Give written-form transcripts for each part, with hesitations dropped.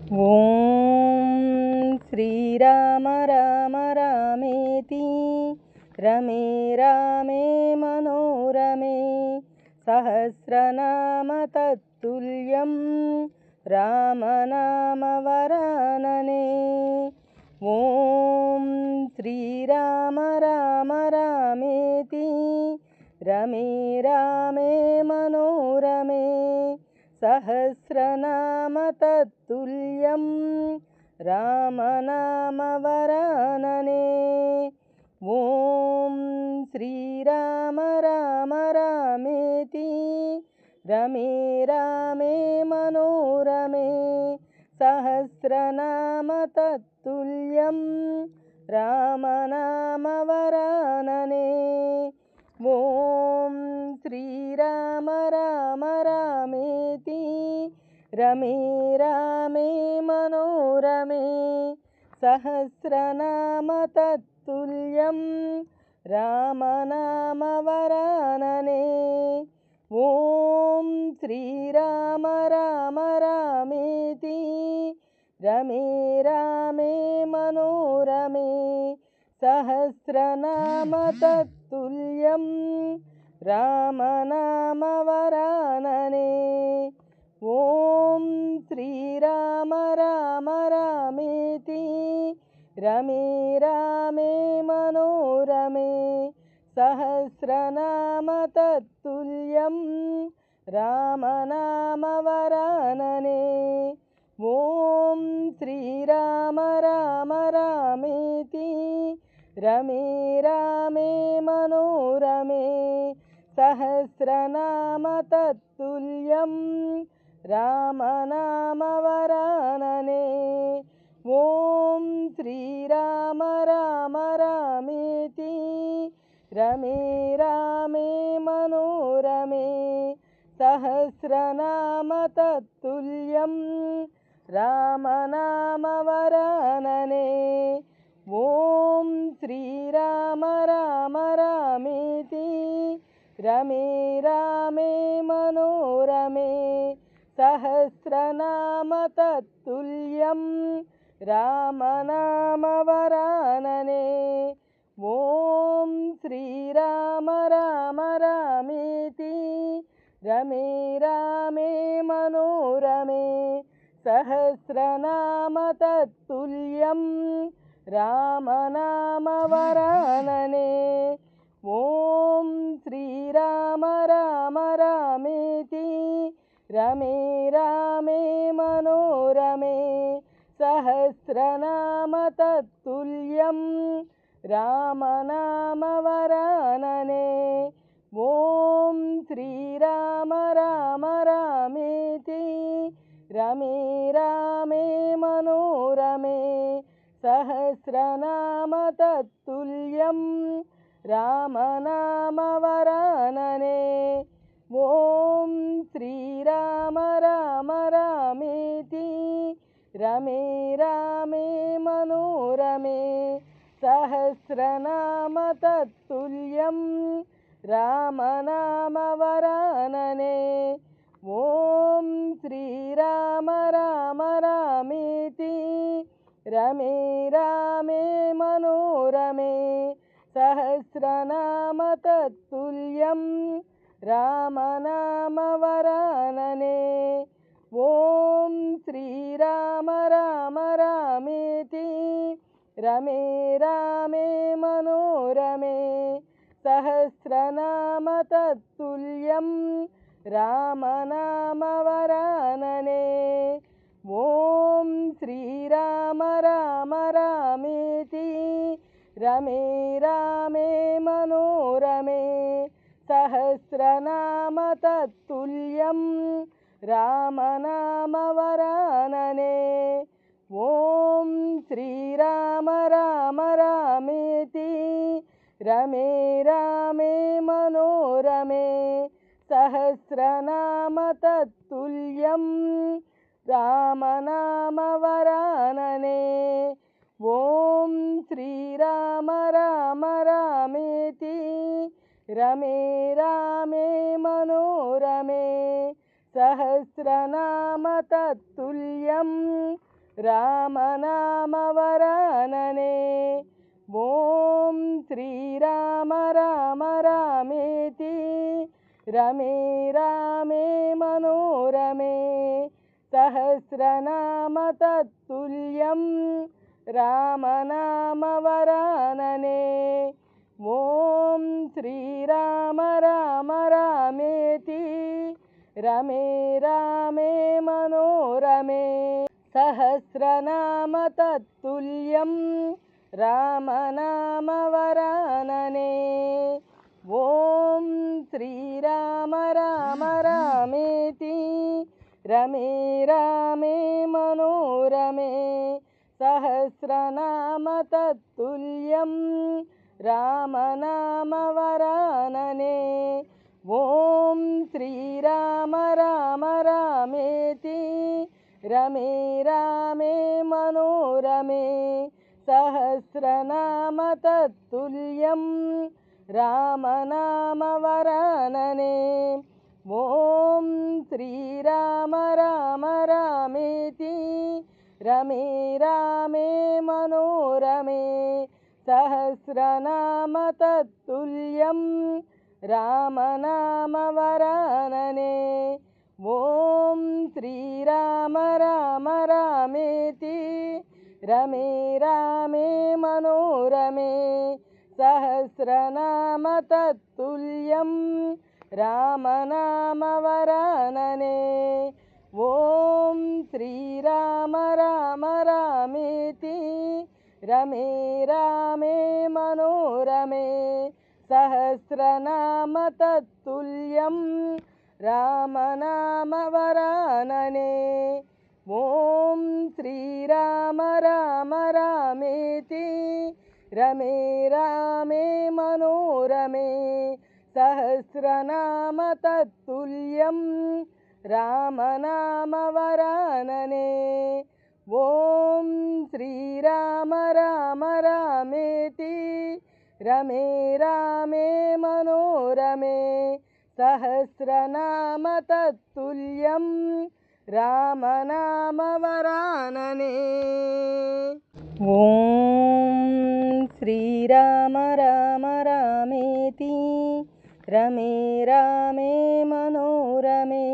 ॐ श्रीराम राम रामेति रमे रामे मनोरमे सहस्रनाम तत्तुल्यं रामनाम वरानने। ॐ श्रीराम राम रामेति रमे रामे मनोरमे सहस्रनाम तत्तुल्यं रामनाम वरानने। ॐ श्रीराम राम रामेति रमे रामे मनोरमे सहस्रनाम तत्तुल्यं रामनाम वरानने। ॐ श्रीराम राम रामेति रमे रामे मनोरमे सहस्रनाम तत्तुल्यं रामनाम वरानने। ॐ श्रीराम राम रामेति रमे रामे मनोरमे सहस्रनाम तत्तुल्यं रामनाम वरानने। ॐ श्रीराम राम रामेति रमे रामे मनोरमे सहस्रनाम तत्तुल्यं रामनाम वरानने। ॐ श्रीराम राम रामेति रमे रामे मनोरमे सहस्रनाम तत्तुल्यं रामनाम वरानने। ॐ श्रीराम राम रामेति रमे रामे मनोरमे सहस्रनाम तत्तुल्यं रामनाम वरानने। ॐ श्रीराम राम रामेति रमे रामे मनोरमे सहस्रनाम तत्तुल्यं रामनाम वरानने। ॐ श्रीराम राम रामेति रमे रामे मनोरमे सहस्रनाम तत्तुल्यं रामनाम वरानने। ॐ श्रीराम राम रामेति रमे रामे मनोरमे सहस्रनाम तत्तुल्यं रामनाम वरानने। ॐ श्रीराम राम रामेति रमे रामे मनोरमे सहस्रनाम तत्तुल्यं रामनाम वरानने। ॐ श्रीराम राम रामेति रमे रामे मनोरमे सहस्रनाम तत्तुल्यं रामनाम वरानने। ॐ श्रीराम राम रामेति रमे रामे मनोरमे सहस्रनाम तत्तुल्यं रामनाम वरानने। ॐ श्रीराम राम रामेति रमे रामे मनोरमे सहस्रनाम तत्तुल्यं रामनाम वरानने। ॐ श्रीराम राम रामेति रमे रामे मनोरमे सहस्रनाम तत्तुल्यं रामनाम वरानने। ॐ श्रीराम राम रामेति रमे रामे मनोरमे सहस्रनाम तत्तुल्यं रामनाम वरानने। ॐ श्रीराम राम रामेति रमे रामे मनोरमे सहस्रनाम तत्तुल्यं रामनामवरानने ॐ श्रीराम राम रामेति रमे रामे मनोरमे सहस्रनाम तत्तुल्यं रामनामवरानने ॐ श्रीराम राम रामेति रमे रामे मनोरमे सहस्रनाम तत्तुल्यं रामनामवरानने ॐ श्रीराम राम रामेति रमे रामे मनोरमे सहस्रनाम तत्तुल्यं रामनामवरानने ॐ श्रीराम राम रामेति रमे रामे मनोरमे सहस्रनाम तत्तुल्यं रामनामवरानने ॐ श्रीराम राम रामेति रमे रामे मनोरमे सहस्रनाम तत्तुल्यं रामनामवरानने ॐ श्रीराम राम रामेति रमे रामे मनोरमे सहस्रनाम तत्तुल्यं रामनामवरानने ॐ श्रीराम राम रामेति रमे रामे मनोरमे सहस्रनाम तत्तुल्यं रामनामवरानने ॐ श्रीराम राम रामेति रमे रामे मनोरमे सहस्रनाम तत्तुल्यं रामनामवरानने ॐ श्रीराम राम रामेति रमे रामे मनोरमे सहस्रनाम तत्तुल्यं रामनामवरानने ॐ श्रीराम राम रामेति रमे रामे मनोरमे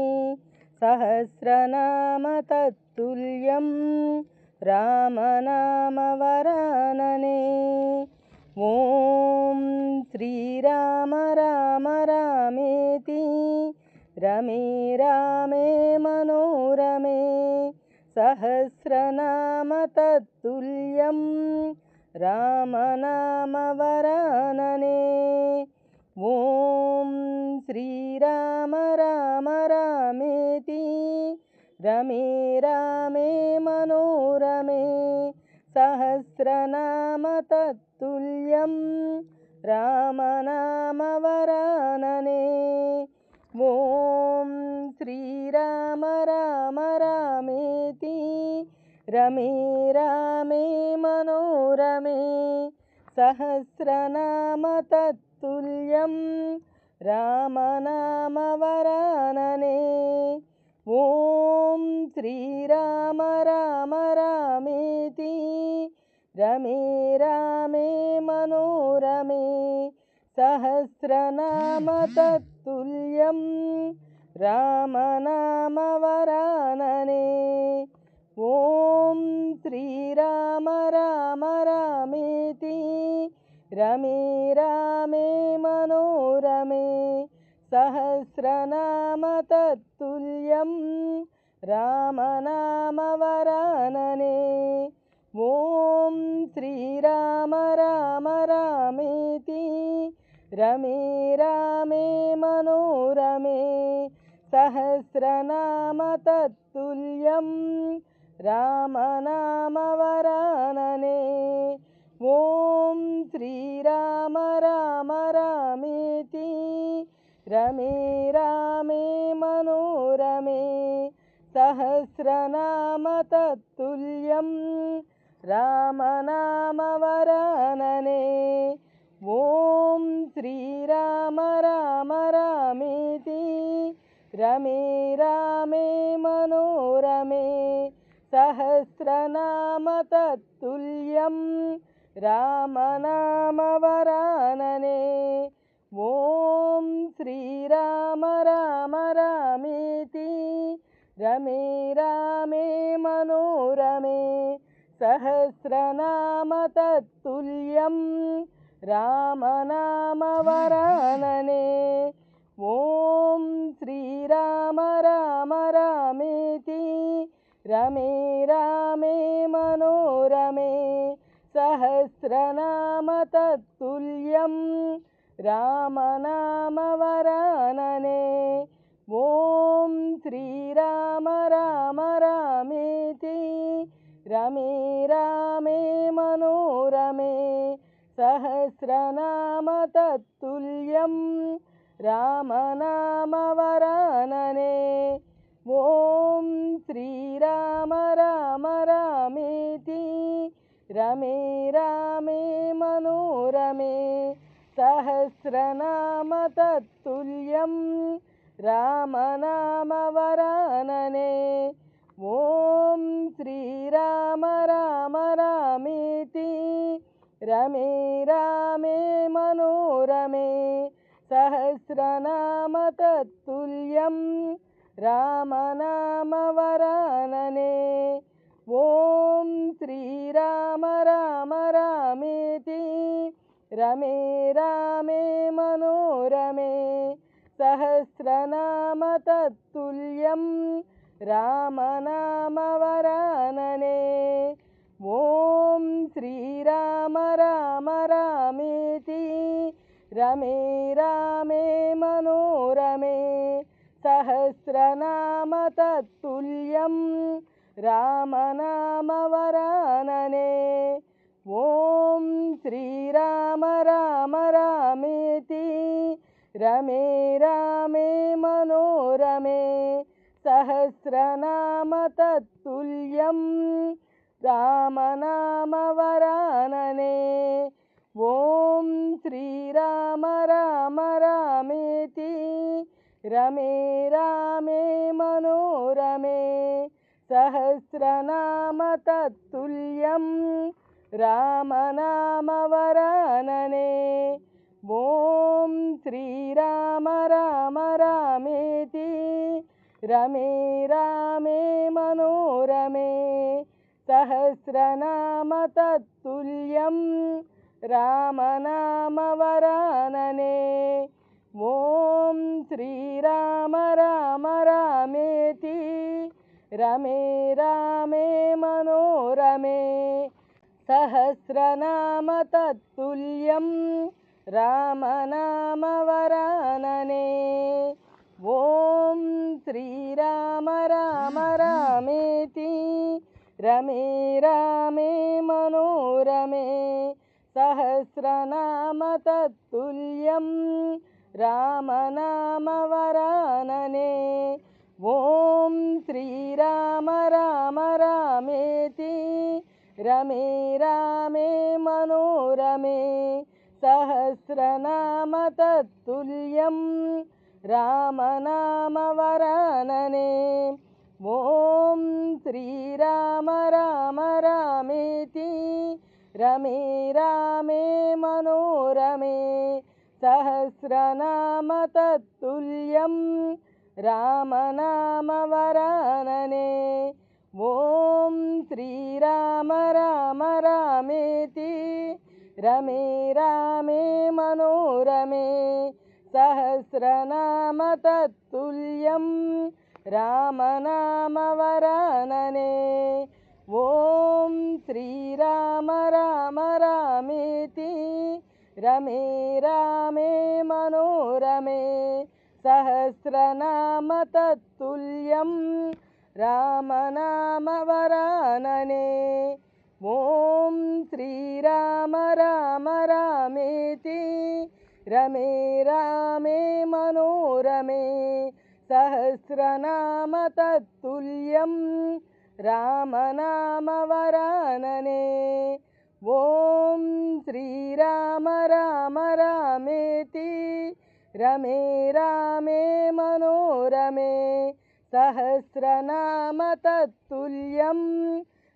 सहस्रनाम तत्तुल्यं रामनामवरानने ॐ श्रीराम राम रामेति रमे रामे मनोरमे सहस्रनाम तत्तुल्यं रामनामवरानने ॐ श्रीराम राम रामेति रमे रामे मनोरमे सहस्रनाम तत्तुल्यं रामनामवरानने ॐ श्रीराम राम रामेति रमे रामे मनोरमे सहस्रनाम तत्तुल्यं रामनामवरानने ॐ श्रीराम राम रामेति रमे रामे मनोरमे सहस्रनाम तत्तुल्यं रामनामवरानने ॐ श्रीराम राम रामेति रमे रामे मनोरमे सहस्रनाम तत्तुल्यं रामनामवरानने ॐ श्रीराम राम रामेति रमे रामे मनोरमे सहस्रनाम तत्तुल्यं रामनामवरानने ॐ श्रीराम राम रामेति रमे रामे मनोरमे सहस्रनाम तत्तुल्यं रामनामवरानने ॐ श्रीराम राम रामेति रमे रामे मनोरमे सहस्रनाम तत्तुल्यं रामनामवरानने। ॐ श्रीराम राम रामेति रमे रामे मनोरमे सहस्रनाम तत्तुल्यं रामनामवरानने। ॐ श्रीराम राम रामेति रमे रामे मनोरमे सहस्रनाम तत्तुल्यं रामनामवरानने। ॐ श्रीराम राम रामेति रमे रामे मनोरमे सहस्रनाम तत्तुल्यं रामनामवरानने। ॐ श्रीराम राम रामेति रमे रामे मनोरमे सहस्रनाम तत्तुल्यं रामनामवरानने। ॐ श्रीराम राम रामेति रमे रामे मनोरमे सहस्रनाम तत्तुल्यं रामनामवरानने। ॐ श्रीराम राम रामेति रमे रामे मनोरमे सहस्रनाम तत्तुल्यं रामनामवरानने। ॐ श्रीराम राम रामेति रमे रामे मनोरमे सहस्रनाम तत्तुल्यं रामनामवरानने। ॐ श्रीराम राम रामेति रमे रामे मनोरमे सहस्रनाम तत्तुल्यं रामनामवरानने। ॐ श्रीराम राम रामेति रमे रामे मनोरमे सहस्रनाम तत्तुल्यं रामनामवरानने। ॐ श्रीराम राम रामेति रमे रामे मनोरमे सहस्रनाम तत्तुल्यं रामनामवरानने। ॐ श्रीराम राम रामेति रमे रामे मनोरमे सहस्रनाम तत्तुल्यं रामनामवरानने। ॐ श्रीराम राम रामेति रमे रामे मनोरमे सहस्रनाम तत्तुल्यं रामनामवरानने। ॐ श्रीराम राम रामेति रमे रामे मनोरमे सहस्रनाम तत्तुल्यं रामनामवरानने। ॐ श्रीराम राम रामेति रमे रामे मनोरमे सहस्रनाम तत्तुल्यं रामनामवरानने। ॐ श्रीराम राम रामेति रमे रामे मनोरमे सहस्रनाम तत्तुल्यं रामनामवरानने। ॐ श्रीराम राम रामेति रमे रामे मनोरमे सहस्रनाम तत्तुल्यं रामनामवरानने। ॐ श्रीराम राम रामेति रमे रामे मनोरमे सहस्रनाम तत्तुल्यं रामनामवरानने। ॐ श्रीराम राम रामेति रमे रामे मनोरमे सहस्रनाम तत्तुल्यं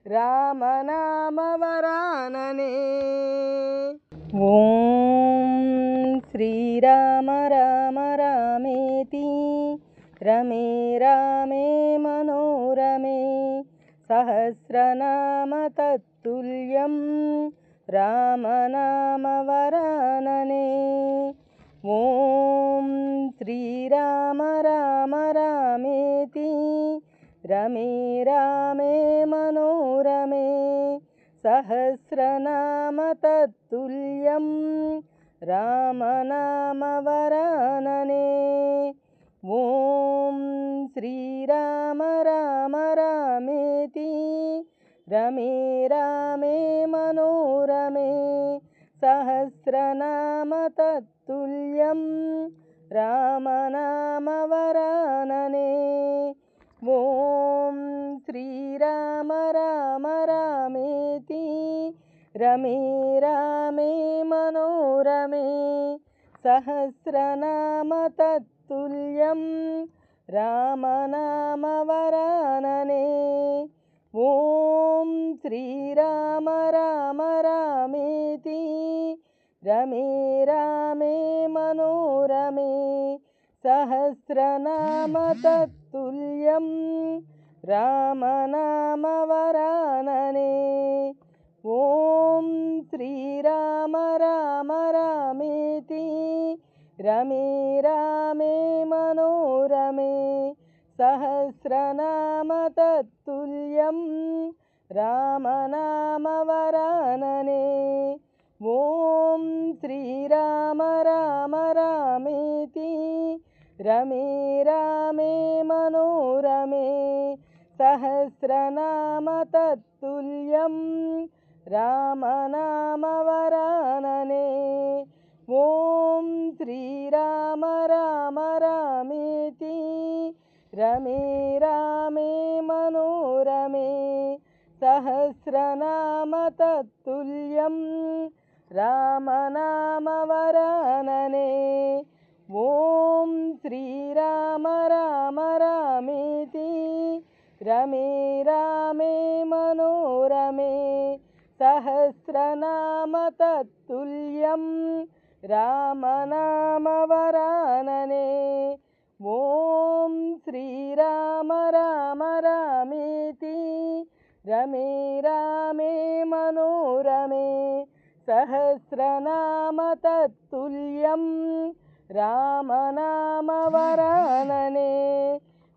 रामनामवरानने। ॐ श्रीराम राम रामेति रमे रामे मनोरमे सहस्रनाम तत्तुल्यं रामनामवरानने। ॐ श्रीराम राम रामेति रमे रामे मनोरमे सहस्रनाम तत्तुल्यं रामनामवरानने। ॐ श्रीराम राम रामेति रमे रामे मनोरमे सहस्रनाम तत्तुल्यं रामनामवरानने। ॐ श्रीराम राम रामेति रमे रामे मनोरमे सहस्रनाम तत्तुल्यं रामनामवरानने। ॐ श्रीराम राम रामेति रमे रामे मनोरमे सहस्रनाम तत्तुल्यं रामनामवरानने। ॐ श्रीराम राम रामेति रमे रामे मनोरमे सहस्रनाम तत्तुल्यं रामनामवरानने। ॐ श्रीराम राम रामेति रमे रामे मनोरमे सहस्रनाम तत्तुल्यं रामनामवरानने। ॐ श्रीराम राम रामेति रमे रामे मनोरमे सहस्रनाम तत्तुल्यं रामनामवरानने। ॐ श्रीराम राम रामेति रमे रामे मनोरमे सहस्रनाम तत्तुल्यं रामनामवरानने। ॐ श्रीराम राम रामेति रमे रामे मनोरमे सहस्रनाम तत्तुल्यं रामनामवरानने।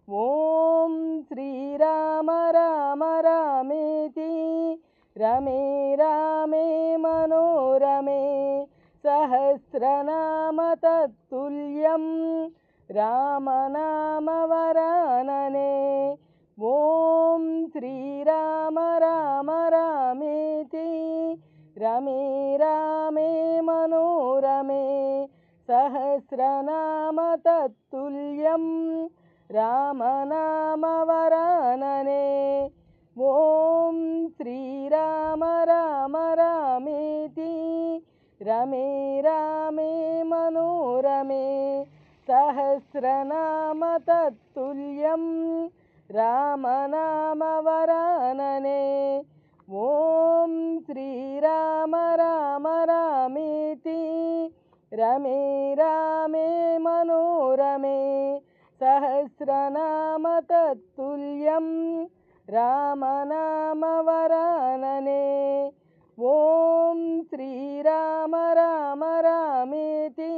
ॐ श्रीराम राम रामेति रमे रामे मनोरमे सहस्रनाम तत्तुल्यं रामनामवरानने। ॐ श्रीराम राम रामेति रमे रामे मनोरमे सहस्रनाम तत्तुल्यं रामनामवरानने। ॐ श्रीराम राम रामेति रमे रामे मनोरमे सहस्रनाम तत्तुल्यं रामनामवरानने। ॐ श्रीराम राम रामेति रमे रामे मनोरमे सहस्रनाम तत्तुल्यं रामनामवरानने। ॐ श्रीराम राम रामेति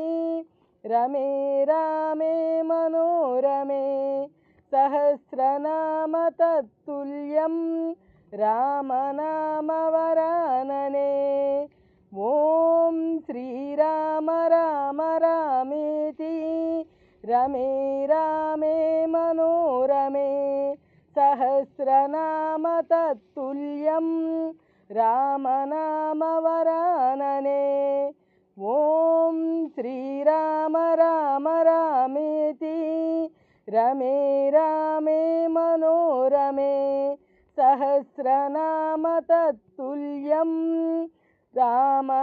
रमे रामे मनोरमे सहस्रनाम तत्तुल्यं रामनामवरानने। ॐ श्रीराम राम रामेति रमे रामे मनोरमे सहस्रनाम तत्तुल्यं रामनामवरानने। ॐ श्रीराम राम रामेति रमे रामे मनोरमे सहस्रनाम तत्तुल्यं रामनामवरानने।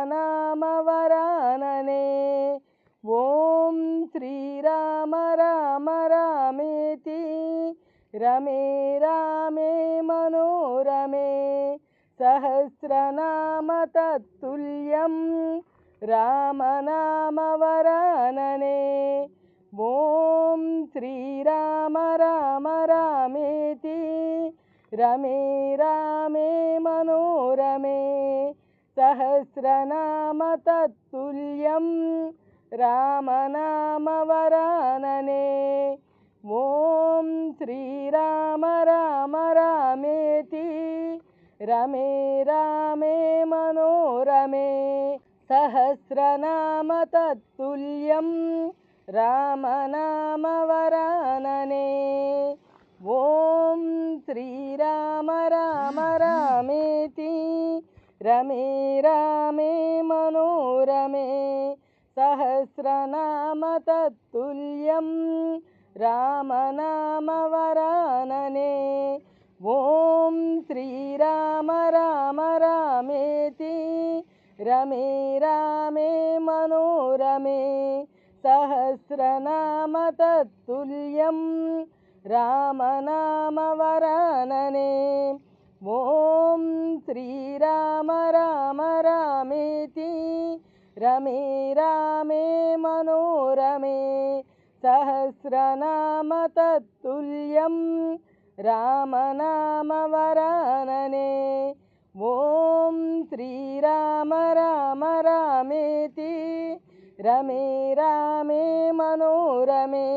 ॐ श्रीराम राम रामेति रमे रामे मनोरमे सहस्रनाम तत्तुल्यं रामनामवरानने ॐ श्रीराम राम रामेति रमे रामे मनोरमे सहस्रनाम तत्तुल्यं रामनामवरानने ॐ श्रीराम राम रामेति रमे रामे मनोरमे सहस्रनाम तत्तुल्यं रामनामवरानने ॐ श्रीराम राम रामेति रमे रामे मनोरमे सहस्रनाम तत्तुल्यं रामनामवरानने ॐ श्रीराम राम रामेति रमे रामे मनोरमे सहस्रनाम तत्तुल्यं रामनामवरानने ॐ श्रीराम राम रामेति रमे रामे मनोरमे सहस्रनाम तत्तुल्यं रामनामवरानने ॐ श्रीराम राम रामेति रमे रामे मनोरमे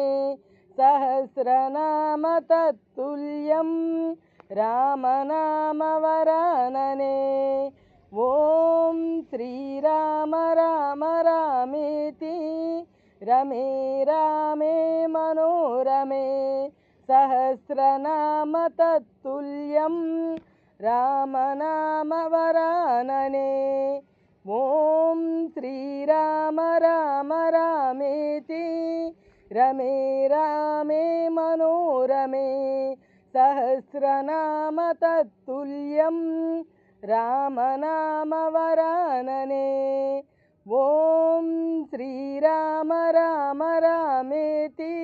सहस्रनाम तत्तुल्यं रामनामवरानने ॐ श्रीराम राम रामेति रमे रामे मनोरमे सहस्रनाम तत्तुल्यं रामनामवरानने ॐ श्रीराम राम रामेति रमे रामे मनोरमे सहस्रनाम तत्तुल्यं रामनामवरानने ॐ श्रीराम राम रामेति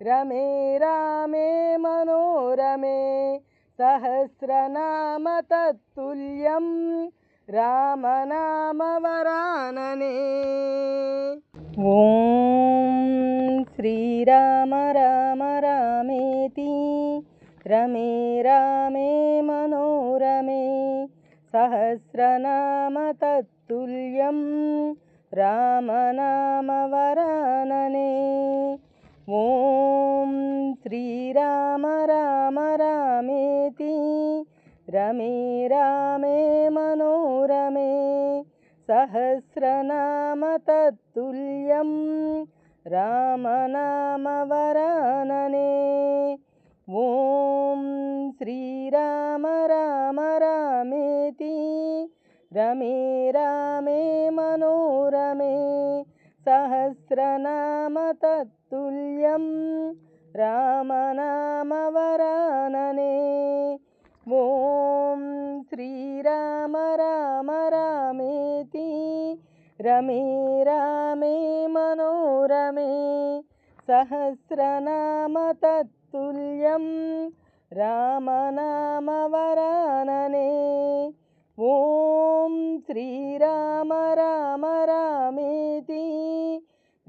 रमे रामे मनोरमे सहस्रनाम तत्तुल्यं रामनामवरानने ॐ श्रीराम राम रामेति रमे रामे मनोरमे सहस्रनाम तत्तुल्यं रामनामवरानने ॐ श्रीराम राम रामेति रमे रामे मनोरमे सहस्रनाम तत्तुल्यं रामनामवरानने ॐ श्रीराम राम रामेति रमे रामे मनोरमे सहस्रनाम तत्तुल्यं रामनामवरानने ॐ श्रीराम राम रामेति रमे रामे मनोरमे सहस्रनाम तत्तुल्यं रामनामवरानने ॐ श्रीराम राम रामेति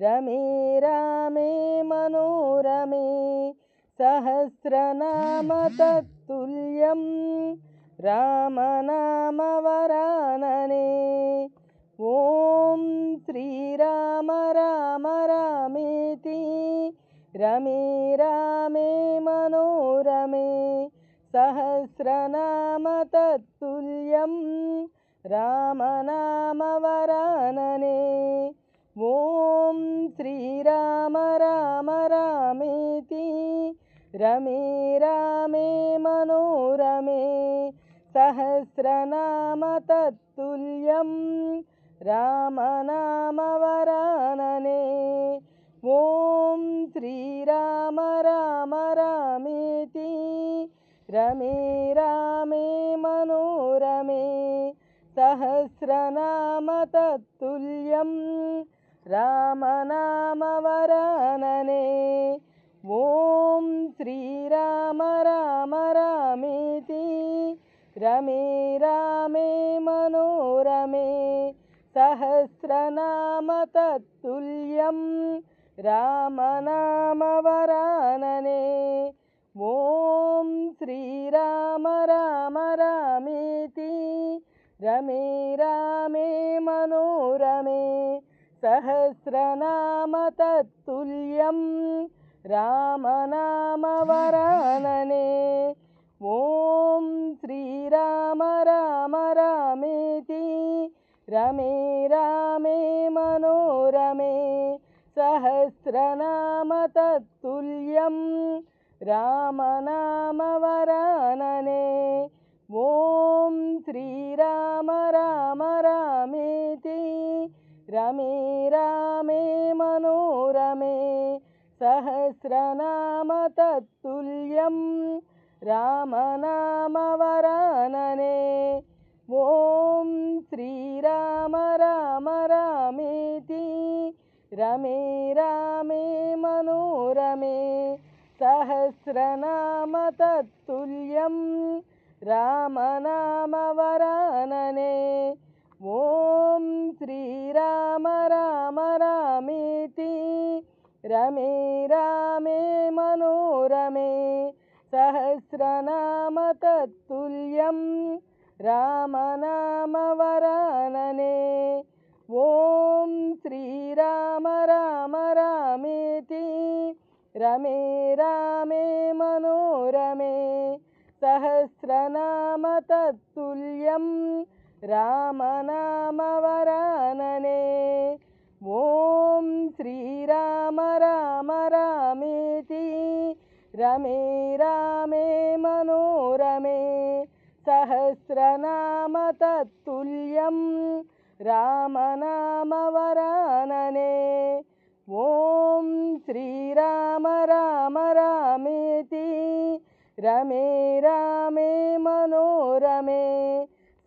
रमे रामे मनोरमे सहस्रनाम तत्तुल्यं रामनामवरानने ॐ श्रीराम राम रामेति रमे रामे मनोरमे सहस्रनाम तत्तुल्यं रामनामवरानने ॐ श्रीराम राम रामेति रमे रामे मनोरमे सहस्रनाम तत्तुल्यं रामनामवरानने ॐ श्रीराम राम रामेति रमे रामे मनोरमे सहस्रनाम तत्तुल्यं रामनामवरानने ॐ श्रीराम राम रामेति रमे रामे मनोरमे सहस्रनाम तत्तुल्यं रामनामवरानने। ॐ श्रीराम राम रामेति रमे रामे मनोरमे सहस्रनाम तत्तुल्यं रामनामवरानने। ॐ श्रीराम राम रामेति रमे रामे मनोरमे सहस्रनाम तत्तुल्यं रामनामवरानने। ॐ श्रीराम राम रामेति रमे रामे मनोरमे सहस्रनाम तत्तुल्यं रामनामवरानने। ॐ श्रीराम राम रामेति रमे रामे मनोरमे सहस्रनाम तत्तुल्यं रामनामवरानने। ॐ श्रीराम राम रामेति रमे रामे मनोरमे सहस्रनाम तत्तुल्यं रामनामवरानने। ॐ श्रीराम राम रामेति रमे रामे मनोरमे सहस्रनाम तत्तुल्यं रामनामवरानने। ॐ श्रीराम राम रामेति रमे रामे मनोरमे सहस्रनाम तत्तुल्यं रामनामवरानने। ॐ श्रीराम राम रामेति रमे रामे मनोरमे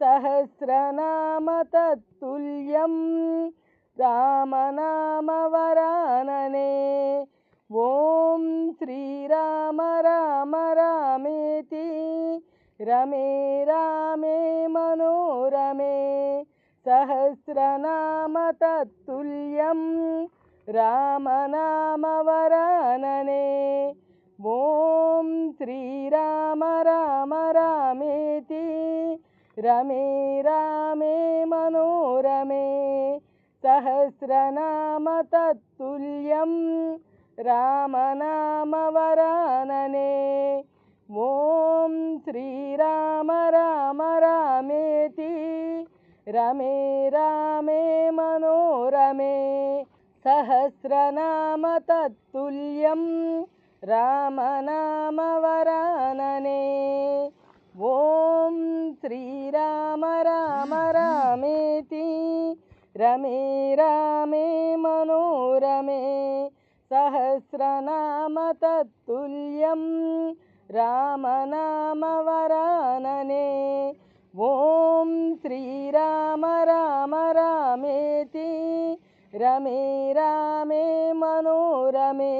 सहस्रनाम तत्तुल्यं रामनामवरानने। ॐ श्रीराम राम रामेति रमे रामे मनोरमे सहस्रनाम तत्तुल्यं रामनामवरानने। ॐ श्रीराम राम रामेति रमे रामे मनोरमे सहस्रनाम तत्तुल्यं रामनामवरानने। ॐ श्रीराम राम रामेति रमे रामे मनोरमे सहस्रनाम तत्तुल्यं रामनामवरानने। ॐ श्रीराम राम रामेति रमे रामे मनोरमे सहस्रनाम तत्तुल्यं रामनामवरानने। ॐ श्रीराम राम रामेति रमे रामे मनोरमे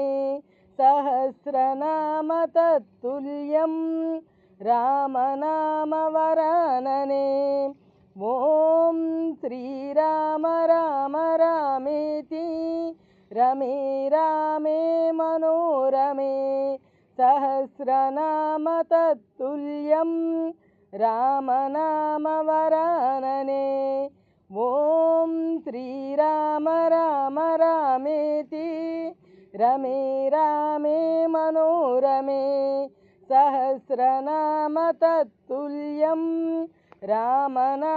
सहस्रनाम तत्तुल्यं रामनामवरानने। ॐ श्रीराम राम रामेति रमे रामे मनोरमे सहस्रनाम तत्तुल्यं रामनामवरानने। ॐ श्रीराम राम रामेति रमे रामे मनोरमे सहस्रनाम तत्तुल्यं रामनामवरानने।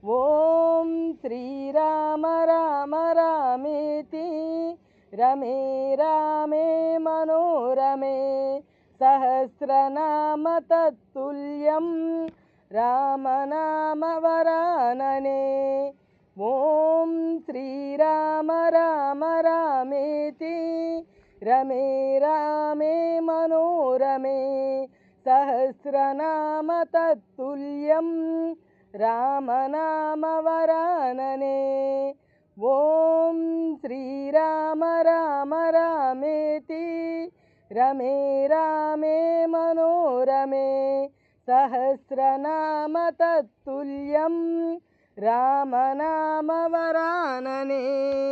ॐ श्रीराम राम रामेति रमे रामे मनोरमे सहस्रनाम तत्तुल्यं रामनामवरानने। ॐ श्रीराम राम रामेति रमे रामे मनोरमे सहस्रनाम तत्तुल्यं रामनामवरानने। ॐ श्रीराम राम रामेति रमे रामे मनोरमे सहस्रनाम तत्तुल्यं रामनाम वरानने।